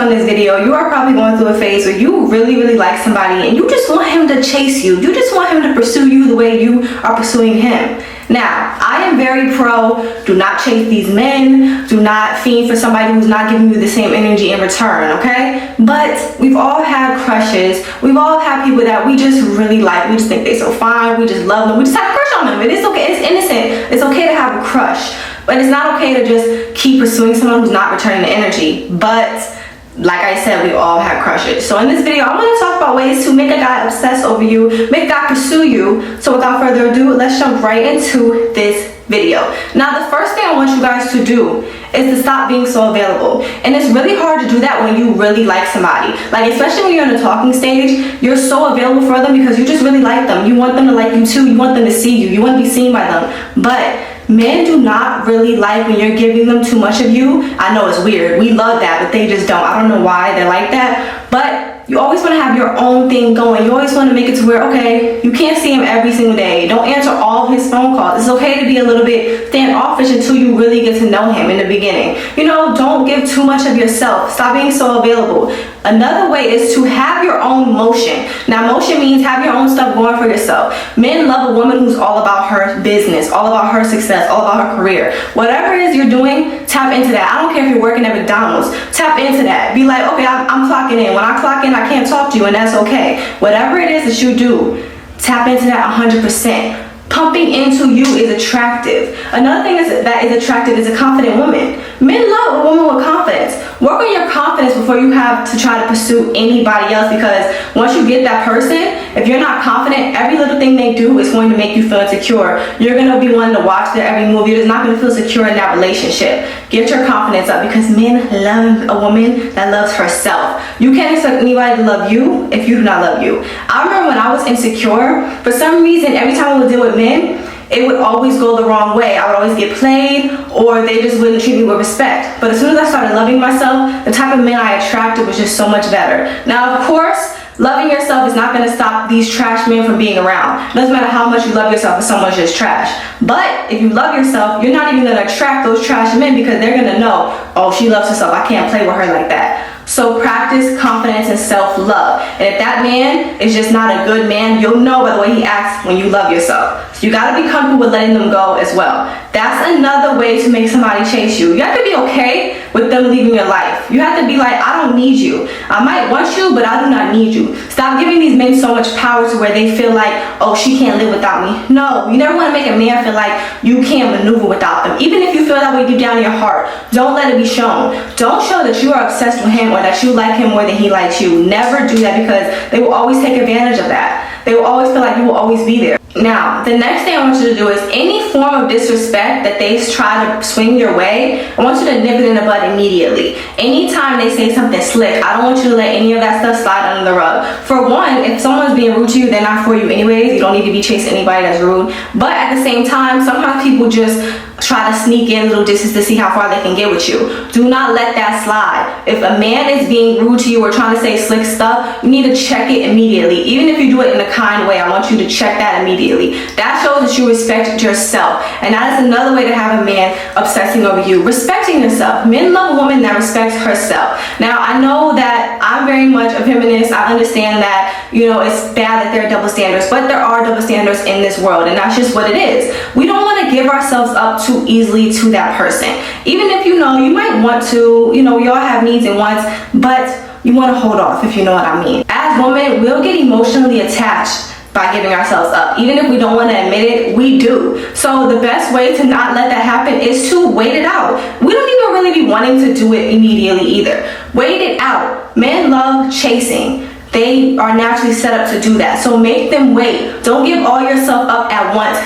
on this video, you are probably going through a phase where you really like somebody and you just want him to chase you. You just want him to pursue you the way you are pursuing him. Now, I am very pro, do not chase these men, do not fiend for somebody who's not giving you the same energy in return, okay? But we've all had crushes, we've all had people that we just really like, we just think they're so fine, we just love them, we just have a crush on them, and it's okay, it's innocent, it's okay to have a crush, but it's not okay to just keep pursuing someone who's not returning the energy. But like I said, we all have crushes. So in this video, I'm going to talk about ways to make a guy obsess over you, make a guy pursue you. So without further ado, let's jump right into this video. Now, the first thing I want you guys to do is to stop being so available. And it's really hard to do that when you really like somebody. Like, especially when you're in the talking stage, you're so available for them because you just really like them. You want them to like you too. You want them to see you. You want to be seen by them. But men do not really like when you're giving them too much of you. I know it's weird. We love that, but they just don't. I don't know why they're like that. But you always want to have your own thing going. You always want to make it to where, okay, you can't see him every single day. Don't answer all of his phone calls. It's okay to be a little bit standoffish until you really get to know him in the beginning. You know, don't give too much of yourself. Stop being so available. Another way is to have your own motion. Now, motion means have your own stuff going for yourself. Men love a woman who's all about her business, all about her success, all about her career. Whatever it is you're doing, tap into that. I don't care if you're working at McDonald's. Tap into that. Be like, okay, I'm clocking in. When I clock in, I can't talk to you, and that's okay. Whatever it is that you do, tap into that 100%. Pumping into you is attractive. Another thing that is attractive is a confident woman. Men love a woman with confidence. Work on your confidence before you have to try to pursue anybody else, because once you get that person, if you're not confident, every little thing they do is going to make you feel insecure. You're going to be wanting to watch their every move. You're just not going to feel secure in that relationship. Get your confidence up, because men love a woman that loves herself. You can't expect anybody to love you if you do not love you. I remember when I was insecure, for some reason, every time I would deal with men, it would always go the wrong way. I would always get played, or they just wouldn't treat me with respect. But as soon as I started loving myself, the type of men I attracted was just so much better. Now, of course, loving yourself is not going to stop these trash men from being around. It doesn't matter how much you love yourself if someone's just trash. But if you love yourself, you're not even going to attract those trash men, because they're going to know, oh, she loves herself, I can't play with her like that. So practice confidence and self-love. And if that man is just not a good man, you'll know by the way he acts when you love yourself. So you gotta be comfortable with letting them go as well. That's another way to make somebody chase you. You have to be okay with them leaving your life. You have to be like, I don't need you. I might want you, but I do not need you. Stop giving these men so much power to where they feel like, oh, she can't live without me. No, you never want to make a man feel like you can't maneuver without them. Even if you feel that way deep down in your heart, don't let it be shown. Don't show that you are obsessed with him or that you like him more than he likes you. Never do that, because they will always take advantage of that. They will always feel like you will always be there. Now, the next thing I want you to do is any form of disrespect that they try to swing your way, I want you to nip it in the bud immediately. Anytime they say something slick, I don't want you to let any of that stuff slide under the rug. For one, if someone's being rude to you, they're not for you anyways. You don't need to be chasing anybody that's rude. But at the same time, sometimes people just try to sneak in little distance to see how far they can get with you. Do not let that slide. If a man is being rude to you or trying to say slick stuff, you need to check it immediately. Even if you do it in a kind way, I want you to check that immediately. That shows that you respect yourself. And that is another way to have a man obsessing over you. Respecting yourself. Men love a woman that respects herself. Now, I know that I'm very much a feminist. I understand that, you know, it's bad that there are double standards, but there are double standards in this world, and that's just what it is. We don't want to give ourselves up too easily to that person. Even if you know you might want to, you know, we all have needs and wants, but you want to hold off, if you know what I mean. As women, we'll get emotionally attached by giving ourselves up. Even if we don't want to admit it, we do. So the best way to not let that happen is to wait it out. We don't even really be wanting to do it immediately either. Wait it out. Men love chasing. They are naturally set up to do that. So make them wait. Don't give all yourself up at once.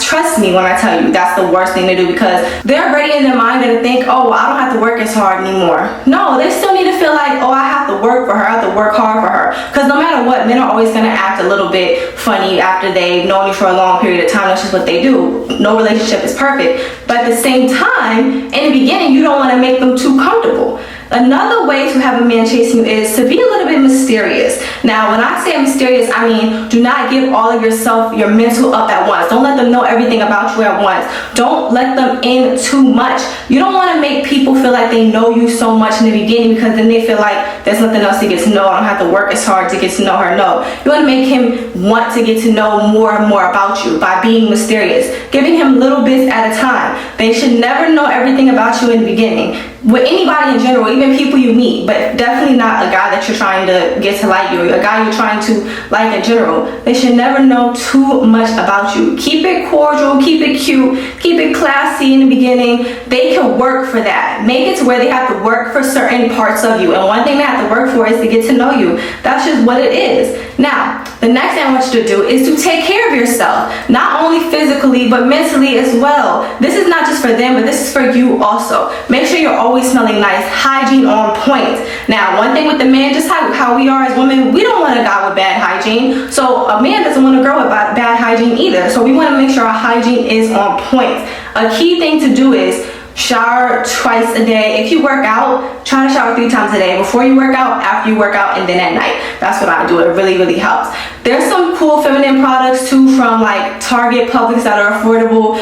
Trust me when I tell you, that's the worst thing to do, because they're already in their mind and think, oh, well, I don't have to work as hard anymore. No, they still need to feel like, oh, I have have to work for her. I have to work hard for her. Because no matter what, men are always going to act a little bit funny after they've known you for a long period of time. That's just what they do. No relationship is perfect. But at the same time, in the beginning, you don't want to make them too comfortable. Another way to have a man chasing you is to be a little bit mysterious. Now, when I say mysterious, I mean do not give all of yourself, your mental up at once. Don't let them know everything about you at once. Don't let them in too much. You don't want to make people feel like they know you so much in the beginning, because then they feel like there's nothing else to get to know. I don't have to work as hard to get to know her. No. You want to make him want to get to know more and more about you by being mysterious, giving him little bits at a time. They should never know everything about you in the beginning. With anybody in general, even people you meet, but definitely not a guy that you're trying to get to like you, a guy you're trying to like in general. They should never know too much about you. Keep it cordial, keep it cute, keep it classy in the beginning. They can work for that. Make it to where they have to work for certain parts of you, and one thing they have to work for is to get to know you. That's just what it is. Now, the next thing I want you to do is to take care of yourself, not only physically but mentally as well. This is not just for them, but this is for you also. Make sure you're always smelling nice, hygiene on point. Now, one thing with the man, just how we are as women, we don't want a guy with bad hygiene. So a man doesn't want a girl with bad hygiene either. So we want to make sure our hygiene is on point. A key thing to do is shower twice a day. If you work out, try to shower 3 times a day. Before you work out, after you work out, and then at night. That's what I do. It really, really helps. There's some cool feminine products too from like Target, Publix that are affordable.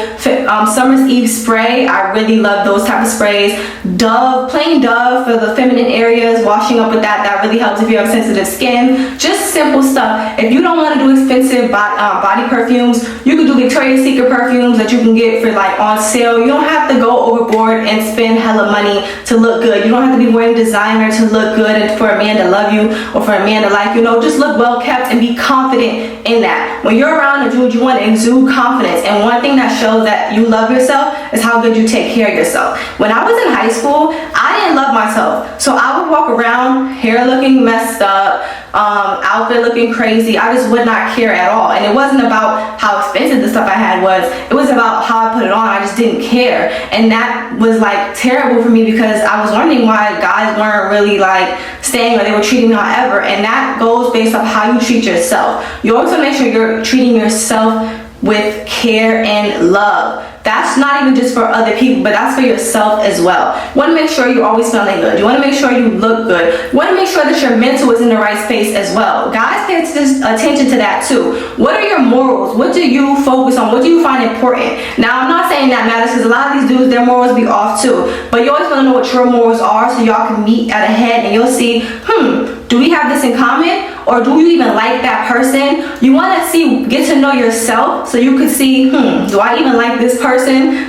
Summer's Eve spray. I really love those type of sprays. Dove, plain Dove for the feminine areas. Washing up with that really helps if you have sensitive skin. Just simple stuff. If you don't want to do expensive body perfumes, you can do Victoria's Secret perfumes that you can get for like on sale. You don't have to go overboard and spend hella money to look good. You don't have to be wearing designer to look good and for a man to love you or for a man to like you. No, just look well kept and be confident in that. When you're around a dude, you want to exude confidence, and one thing that shows that you love yourself is how good you take care of yourself. When I was in high school, I didn't love myself, so I would walk around hair looking messed up, outfit looking crazy. I just would not care at all, and it wasn't about how expensive the stuff I had was. It was about how I put it on. I just didn't care, and that was like terrible for me because I was wondering why guys weren't really like staying or they were treating me however, and that goes based off how you treat yourself. You always want to make sure you're treating yourself with care and love. That's not even just for other people, but that's for yourself as well. You want to make sure you're always feeling good. You want to make sure you look good. You want to make sure that your mental is in the right space as well. Guys pay attention to that too. What are your morals? What do you focus on? What do you find important? Now, I'm not saying that matters because a lot of these dudes, their morals be off too. But you always want to know what your morals are so y'all can meet at a head and you'll see, do we have this in common? Or do you even like that person? You want to get to know yourself so you can see, do I even like this person?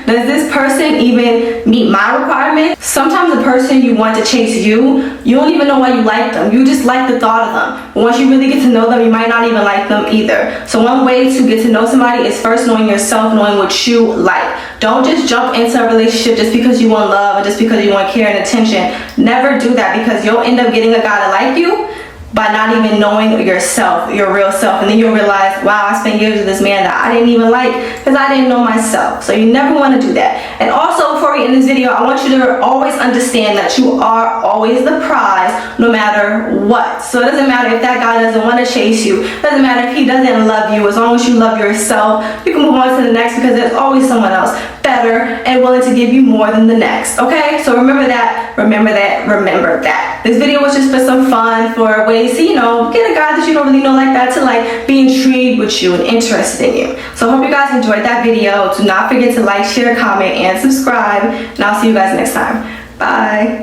Does this person even meet my requirements? Sometimes the person you want to chase you don't even know why you like them. You just like the thought of them. But once you really get to know them, you might not even like them either. So one way to get to know somebody is first knowing yourself, knowing what you like. Don't just jump into a relationship just because you want love or just because you want care and attention. Never do that, because you'll end up getting a guy to like you by not even knowing yourself, your real self, and then you'll realize, wow, I spent years with this man that I didn't even like because I didn't know myself. So you never want to do that. And also, before we end this video, I want you to always understand that you are always the prize, no matter what. So it doesn't matter if that guy doesn't want to chase you. It doesn't matter if he doesn't love you. As long as you love yourself, you can move on to the next, because there's always someone else better and willing to give you more than the next. Okay, so remember that, remember that, remember that. This video was just for some fun, for ways to, get a guy that you don't really know like that to like be intrigued with you and interested in you. So I hope you guys enjoyed that video. Do not forget to like, share, comment, and subscribe, and I'll see you guys next time. Bye.